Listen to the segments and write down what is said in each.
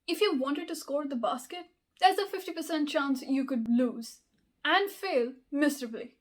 If you wanted to score the basket, there's a 50% chance you could lose and fail miserably.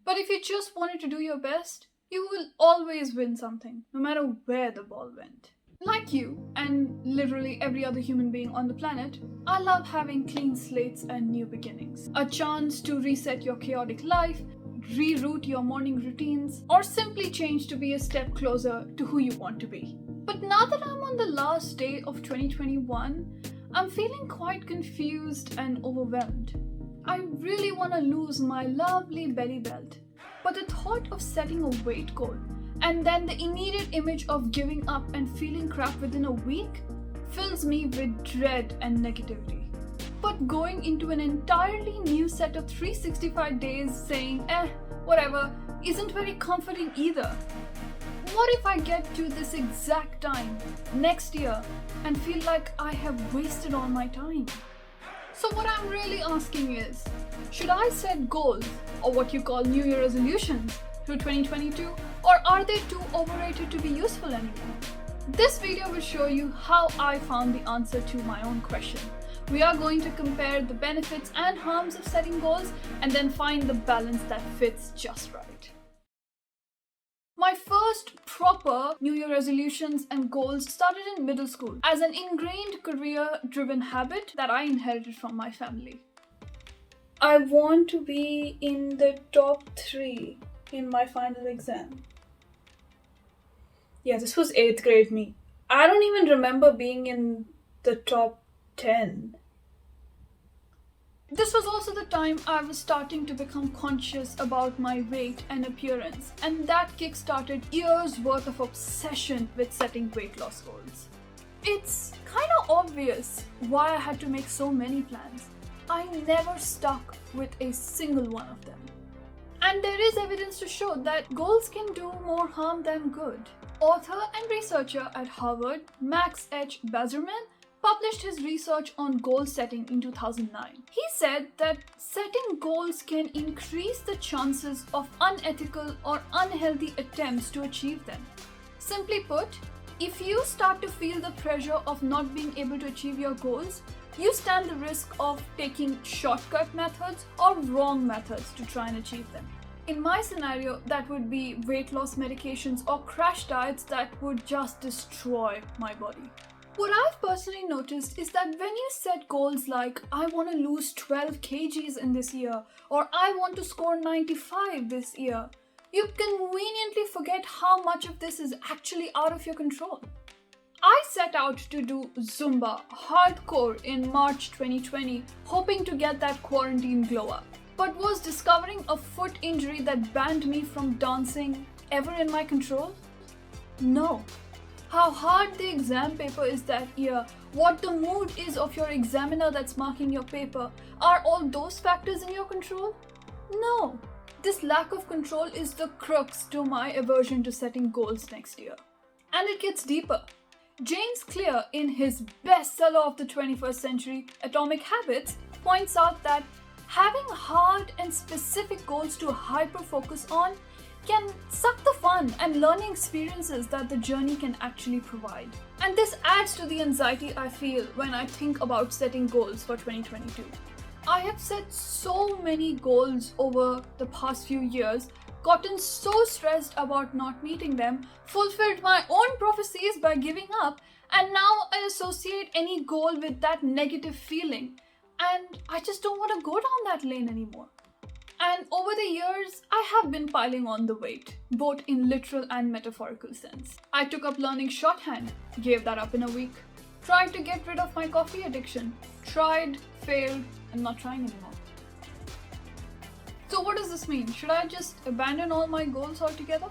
But if you just wanted to do your best, you will always win something, no matter where the ball went. Like you, and literally every other human being on the planet, I love having clean slates and new beginnings. A chance to reset your chaotic life, reroute your morning routines, or simply change to be a step closer to who you want to be. But now that I'm on the last day of 2021, I'm feeling quite confused and overwhelmed. I really want to lose my lovely belly belt, but the thought of setting a weight goal and then the immediate image of giving up and feeling crap within a week fills me with dread and negativity. But going into an entirely new set of 365 days saying, whatever, isn't very comforting either. What if I get to this exact time next year and feel like I have wasted all my time? So what I'm really asking is, should I set goals, or what you call New Year resolutions, through 2022, or are they too overrated to be useful anymore? This video will show you how I found the answer to my own question. We are going to compare the benefits and harms of setting goals and then find the balance that fits just right. My first proper New Year resolutions and goals started in middle school as an ingrained career-driven habit that I inherited from my family. I want to be in the top 3 in my final exam. Yeah, this was 8th grade me. I don't even remember being in the top 10. This was also the time I was starting to become conscious about my weight and appearance, and that kick-started years worth of obsession with setting weight loss goals. It's kind of obvious why I had to make so many plans. I never stuck with a single one of them. And there is evidence to show that goals can do more harm than good. Author and researcher at Harvard, Max H. Bazerman, published his research on goal setting in 2009. He said that setting goals can increase the chances of unethical or unhealthy attempts to achieve them. Simply put, if you start to feel the pressure of not being able to achieve your goals, you stand the risk of taking shortcut methods or wrong methods to try and achieve them. In my scenario, that would be weight loss medications or crash diets that would just destroy my body. What I've personally noticed is that when you set goals like, I want to lose 12 kgs in this year, or I want to score 95 this year, you conveniently forget how much of this is actually out of your control. I set out to do Zumba hardcore in March 2020, hoping to get that quarantine glow up. But was discovering a foot injury that banned me from dancing ever in my control? No. How hard the exam paper is that year, what the mood is of your examiner that's marking your paper, are all those factors in your control? No. This lack of control is the crux to my aversion to setting goals next year. And it gets deeper. James Clear, in his bestseller of the 21st century, Atomic Habits, points out that having hard and specific goals to hyper-focus on can suck the fun and learning experiences that the journey can actually provide. And this adds to the anxiety I feel when I think about setting goals for 2022. I have set so many goals over the past few years, gotten so stressed about not meeting them, fulfilled my own prophecies by giving up, and now I associate any goal with that negative feeling. And I just don't want to go down that lane anymore. And over the years, I have been piling on the weight, both in literal and metaphorical sense. I took up learning shorthand, gave that up in a week. Tried to get rid of my coffee addiction. Tried, failed, and not trying anymore. So what does this mean? Should I just abandon all my goals altogether?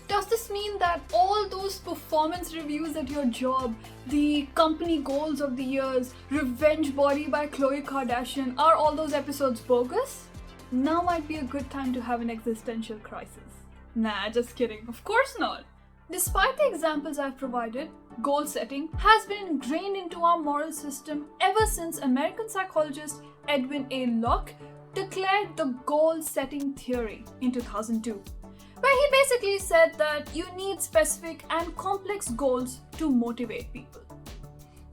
Does this mean that all those performance reviews at your job, the company goals of the years, Revenge Body by Khloe Kardashian, are all those episodes bogus? Now might be a good time to have an existential crisis. Nah, just kidding. Of course not. Despite the examples I've provided, goal setting has been ingrained into our moral system ever since American psychologist Edwin A. Locke declared the goal-setting theory in 2002, where he basically said that you need specific and complex goals to motivate people.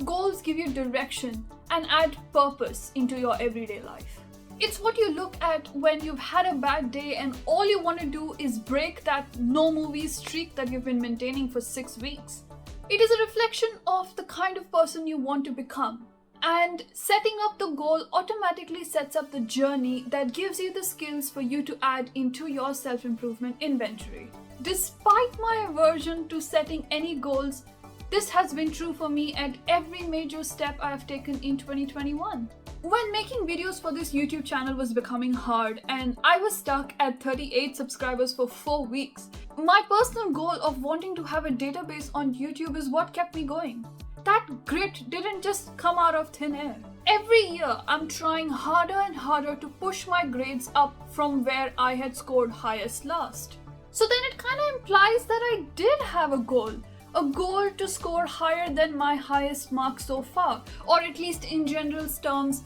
Goals give you direction and add purpose into your everyday life. It's what you look at when you've had a bad day and all you want to do is break that no movies streak that you've been maintaining for 6 weeks. It is a reflection of the kind of person you want to become. And setting up the goal automatically sets up the journey that gives you the skills for you to add into your self-improvement inventory. Despite my aversion to setting any goals, this has been true for me at every major step I have taken in 2021. When making videos for this YouTube channel was becoming hard and I was stuck at 38 subscribers for 4 weeks, my personal goal of wanting to have a database on YouTube is what kept me going. That grit didn't just come out of thin air. Every year, I'm trying harder and harder to push my grades up from where I had scored highest last. So then it kind of implies that I did have a goal to score higher than my highest mark so far, or at least in general terms,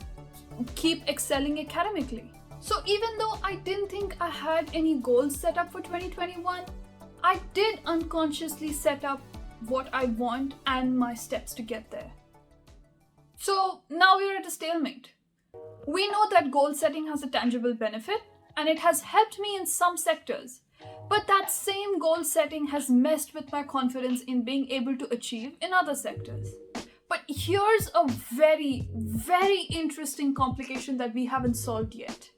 keep excelling academically. So even though I didn't think I had any goals set up for 2021, I did unconsciously set up what I want and my steps to get there. So now we're at a stalemate. We know that goal setting has a tangible benefit and it has helped me in some sectors. But that same goal setting has messed with my confidence in being able to achieve in other sectors. But here's a very, very interesting complication that we haven't solved yet.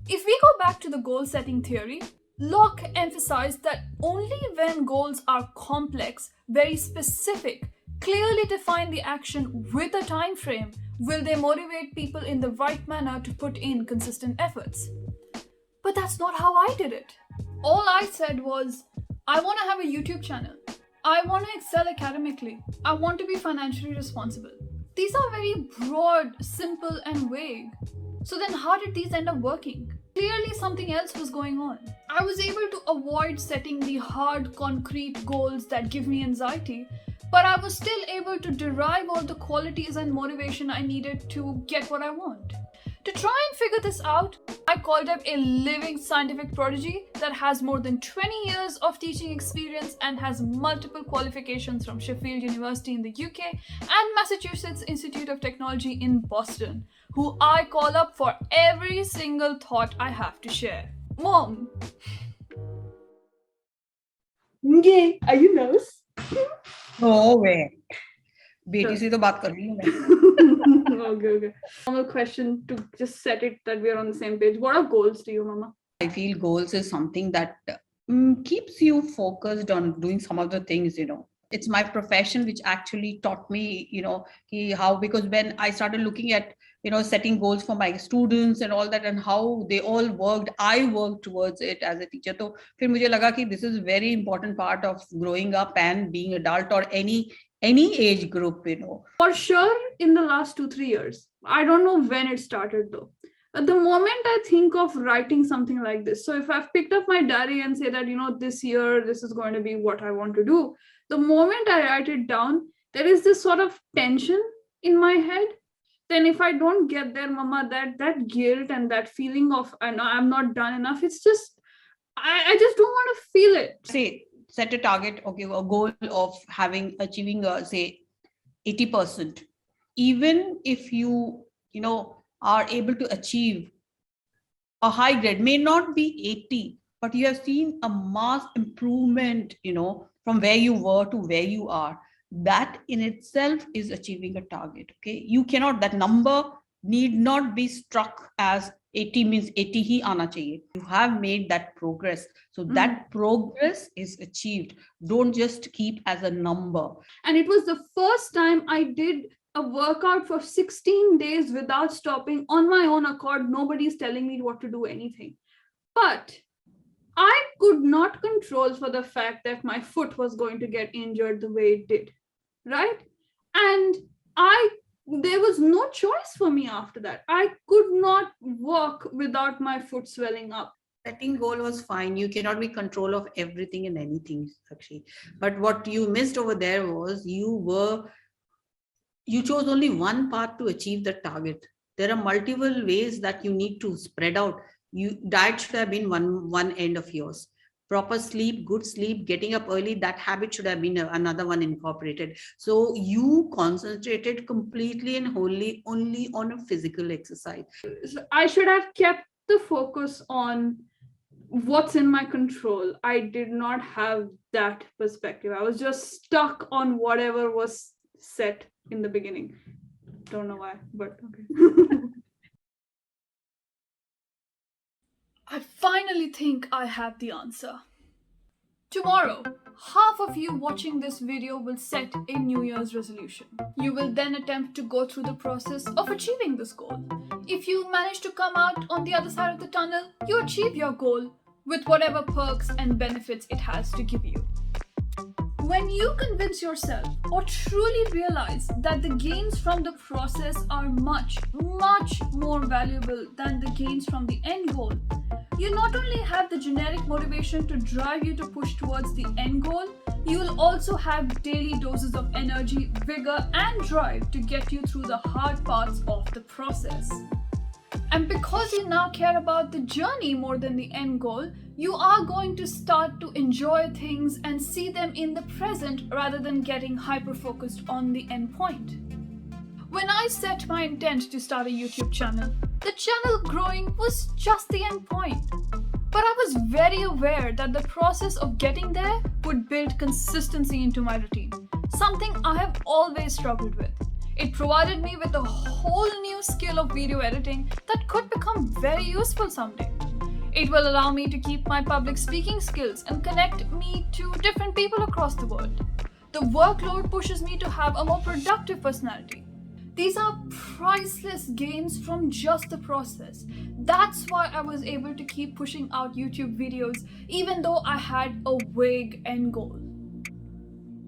If we go back to the goal setting theory, Locke emphasized that only when goals are complex, very specific, clearly define the action with a time frame, will they motivate people in the right manner to put in consistent efforts. But that's not how I did it. All I said was, I want to have a YouTube channel. I want to excel academically. I want to be financially responsible. These are very broad, simple, and vague. So then how did these end up working? Clearly something else was going on. I was able to avoid setting the hard, concrete goals that give me anxiety, but I was still able to derive all the qualities and motivation I needed to get what I want. To try and figure this out, I called up a living scientific prodigy that has more than 20 years of teaching experience and has multiple qualifications from Sheffield University in the UK and Massachusetts Institute of Technology in Boston, who I call up for every single thought I have to share. Mom! Okay, are you nervous? No way. बेटी से तो बात कर रही हूँ मैं. Okay. Normal question to just set it that we are on the same page. What are goals to you, Mama? I feel goals is something that keeps you focused on doing some of the things, It's my profession which actually taught me, how, because when I started looking at, setting goals for my students and all that and how they all worked, I worked towards it as a teacher. So फिर मुझे लगा कि this is a very important part of growing up and being adult or any age group, For sure, in the last 2-3 years. I don't know when it started though. At the moment I think of writing something like this. So if I've picked up my diary and say that, this year, this is going to be what I want to do. The moment I write it down, there is this sort of tension in my head. Then if I don't get there, Mama, that guilt and that feeling of I'm not done enough, it's just, I just don't want to feel it. Say, set a target, okay, a goal of achieving, say, 80%. Even if you, are able to achieve a high grade, may not be 80, but you have seen a mass improvement, from where you were to where you are. That in itself is achieving a target. Okay, you cannot, that number need not be struck as 80 means 80 hi aana chahiye. You have made that progress. So that progress is achieved. Don't just keep as a number. And it was the first time I did a workout for 16 days without stopping on my own accord. Nobody's telling me what to do anything. But I could not control for the fact that my foot was going to get injured the way it did, right? And there was no choice for me after that. I could not walk without my foot swelling up. Setting goal was fine. You cannot be control of everything and anything, actually. But what you missed over there was you chose only one path to achieve the target. There are multiple ways that you need to spread out. That should have been one end of yours. proper sleep, good sleep, getting up early, that habit should have been another one incorporated. So you concentrated completely and wholly only on a physical exercise. So I should have kept the focus on what's in my control. I did not have that perspective. I was just stuck on whatever was set in the beginning. Don't know why, but okay. I finally think I have the answer. Tomorrow, half of you watching this video will set a New Year's resolution. You will then attempt to go through the process of achieving this goal. If you manage to come out on the other side of the tunnel, you achieve your goal with whatever perks and benefits it has to give you. When you convince yourself or truly realize that the gains from the process are much, much more valuable than the gains from the end goal, you not only have the generic motivation to drive you to push towards the end goal, you will also have daily doses of energy, vigor, and drive to get you through the hard parts of the process. And because you now care about the journey more than the end goal, you are going to start to enjoy things and see them in the present rather than getting hyper-focused on the end point. When I set my intent to start a YouTube channel, the channel growing was just the end point. But I was very aware that the process of getting there would build consistency into my routine, something I have always struggled with. It provided me with a whole new skill of video editing that could become very useful someday. It will allow me to keep my public speaking skills and connect me to different people across the world. The workload pushes me to have a more productive personality. These are priceless gains from just the process. That's why I was able to keep pushing out YouTube videos even though I had a vague end goal.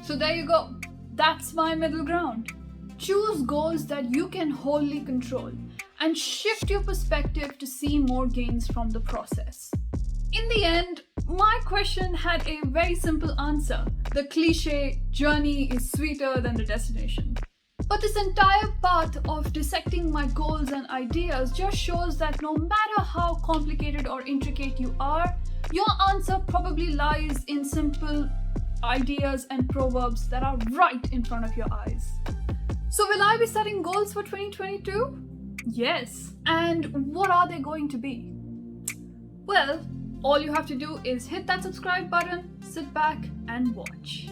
So there you go. That's my middle ground. Choose goals that you can wholly control and shift your perspective to see more gains from the process. In the end, my question had a very simple answer. The cliche, journey is sweeter than the destination. But this entire path of dissecting my goals and ideas just shows that no matter how complicated or intricate you are, your answer probably lies in simple ideas and proverbs that are right in front of your eyes. So will I be setting goals for 2022? Yes. And what are they going to be? Well, all you have to do is hit that subscribe button, sit back and watch.